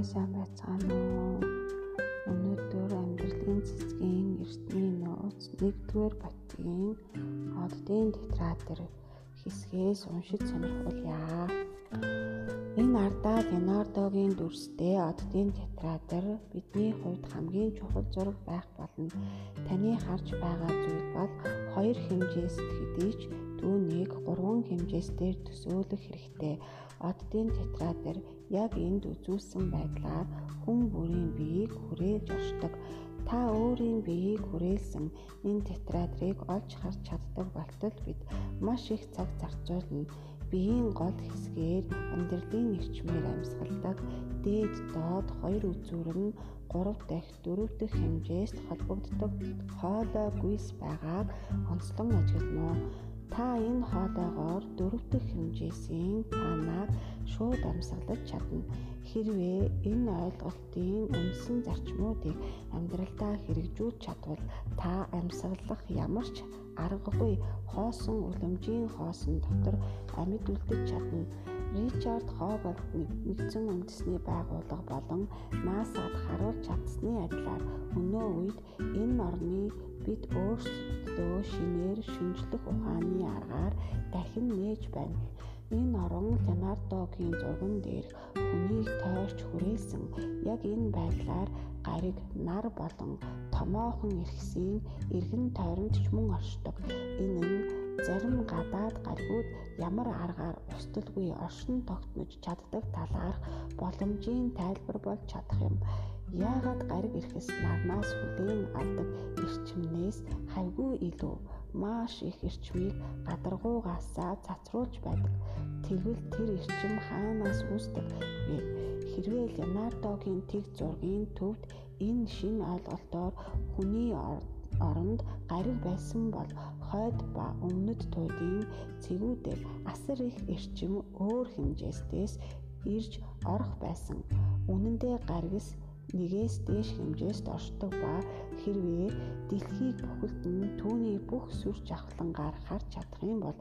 Сайн байцгаана уу? Өнөөдөр амьдралын цэцгийн эртний нууц 1-р Батгийн оддын театр хэсгээс уншиж сонирхуулъя. Энэ ардаа Леонардогийн дүрстэй оддын театр бидний хувьд хамгийн чухал зураг байх болно. Таны харж байгаа зүйл бол 2 хэмжээст хэдий ч түүнийг 3 хэмжээсээр төсөөлөх хэрэгтэй. Оддын театр яг энд үзүүлсэн байдлаар хүн бүрийн биеийг хүрээлж оршдог. Та өөрийн биеийг хүрээлсэн энэ театрыг олж харж чаддаг болтол бид маш их цаг зарцуулна. Биеийн гол хэсгээр амьдралын эрчмээр амьсгалдаг дээд доод 2 үзүүр нь 3 дахь 4 дахь хэмжээст холбогддог хоолой гүйс байгааг онцлон ажиглана. Та энэ хоолойгоор 4 дахь хэмжээсийн панаг шууд амьсгалж чадна. Хэрвээ энэ ойлголтын үндсэн зарчмуудыг амьдралдаа хэрэгжүүлж чадвал та амьсгалах ямар ч аргагүй хоосон үлэмжийн хоосон дотор амьд үлдэж чадна. Ричард Хоббт нэгдсэн үндэсний байгууллага болон НАСА-д харуулж чадсны адилаар өнөө үед энэ орны бид өөрсдөө шинээр шинжлэх ухааны аргаар дахин нээж байна. Энэ орон Леонардогийн зурган дээрх хүнийг тойрч хүрээлсэн. Яг энэ байдлаар гариг нар болон томоохон эрхсийн эргэн тойронд ч мөн оршдог. Энэ нь зарим гадаад гаригууд ямар аргаар устдалгүй оршин тогтнож чаддаг талаарх боломжийн тайлбар болж чадах юм. Яагаад гариг эрхэс нарнаас хүлээн авдаг эрчимнээс хавьгүй илүү маш их эрчмийг гадаргуугаасаа цацруулж байдаг. Тэгвэл тэр эрчим хаанаас үүсдэг вэ? Хэрвээ Леонардогийн тэг зургийн төвд энэ шинэ ойлголтоор хүний оронд гариг байсан бол хойд ба өмнөд туйдын цэгүүдээр асар их эрчим өөр хэмжээстээс ирж орох байсан. Үнэн дээр гаригс нэгээс дээш хэмжээст оршдог ба хэрвээ дэлхийг бүхэлд нь түүний бүх сүр жавхлангаар харж чадах юм бол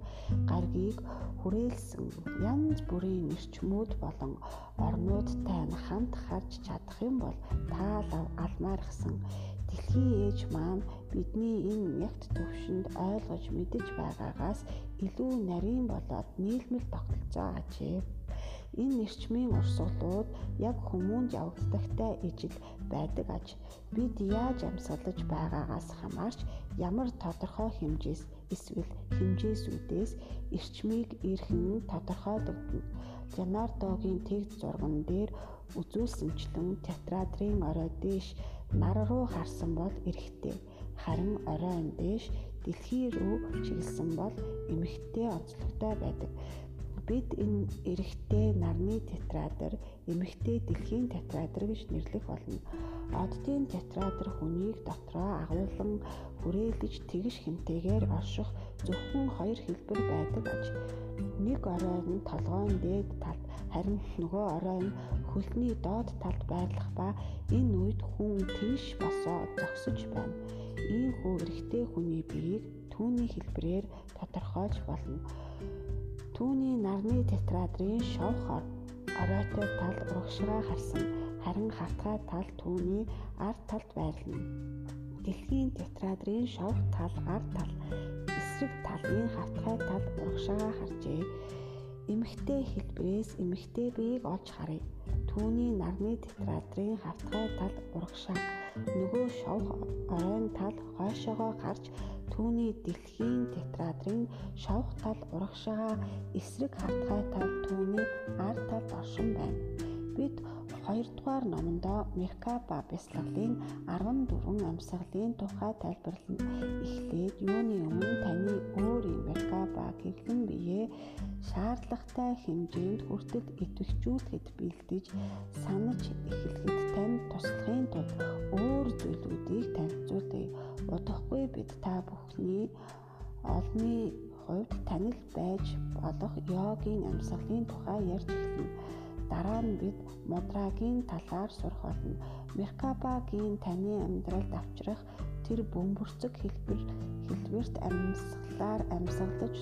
гаригийг хүрээлсэн янз бүрийн эрчмүүд болон орнуудтай нь хамт харж чадах юм бол та алмаар гсэн. Дэлхийн ээж маань бидний энэ ягт төвшөнд ойлгож мэдэж байгаагаас илүү нарийн болоод нийлмэл тогтолцоо ажээ. Энэ эрчмийн урсгалууд яг хүмүүнд явагддагтай ижил байдаг аж. Бид яаж амьсгалж байгаагаас хамаарч ямар тодорхой хэмжээс эсвэл хэмжээсүүдээс эрчмийг эрхэн тодорхойлогдно. Леонардогийн тэг зурган дээр үзүүлсэнчлэн театрын орой дээш нар руу харсан бол эрэгтэй, харин оройн дээш дэлхий рүү чиглэсэн бол эмэгтэй онцлогтой байдаг. Бид энэ эрэгтэй нарны театр, эмэгтэй дэлхийн театр гэж нэрлэх болно. Оддын театр хүнийг дотроо агуулan хүрээлж тэгш хэмтэйгээр орших зөвхөн 2 хэлбэр байдаг аж. Нэг орой нь толгойн дээд талд, харин нөгөө орой нь хөлний доод талд байрлах ба энэ үед хүн тэгш босоо зогсож байна. Ийхүү эрэгтэй хүний биеийг түүний хэлбэрээр тодорхойлж болно. Түүний нарны театрын шавх оройтой тал урагшгаа харсан, харин хавтгай тал түүний ард талд байрлана. Дэлхийн театрын шавх тал ард тал, эсрэг талын хавтгай тал урагшгаа харжээ. Эмэгтэй хэлбэрээс эмэгтэй биеийг олж харъя. Түүний нарны театрын хавтгай тал урагшааг нөгөө шавх оройн тал хойшоогоо гарч түүний дэлхийн театрын шавх тал урагшаа эсрэг хавтгай тал түүний ард талд оршин байна. Бид 2-р номондоо Меркаба бясалгалын 14 амьсгалын тухай тайлбарлана. Эхлээд юуны өмнө таны өөрийн Меркаба гэглэн биеэ шаардлагатай хэмжээнд хүртэл идэвхжүүлэхэд бэлдэж санаж эхлэхэд танд туслахын тулд өөр зүйлүүдийг танилцуулъя. Удахгүй бид та бүхний олонний хувьд танил байж болох йогийн амьсгалын тухай ярьж эхэлнэ. Дараа нь бид мудрагийн талаар сурах болно. Меркабагийн таны амьдралд авчрах тэр бөмбөрцөг хэлбэрт амьсгалаар амьсгалж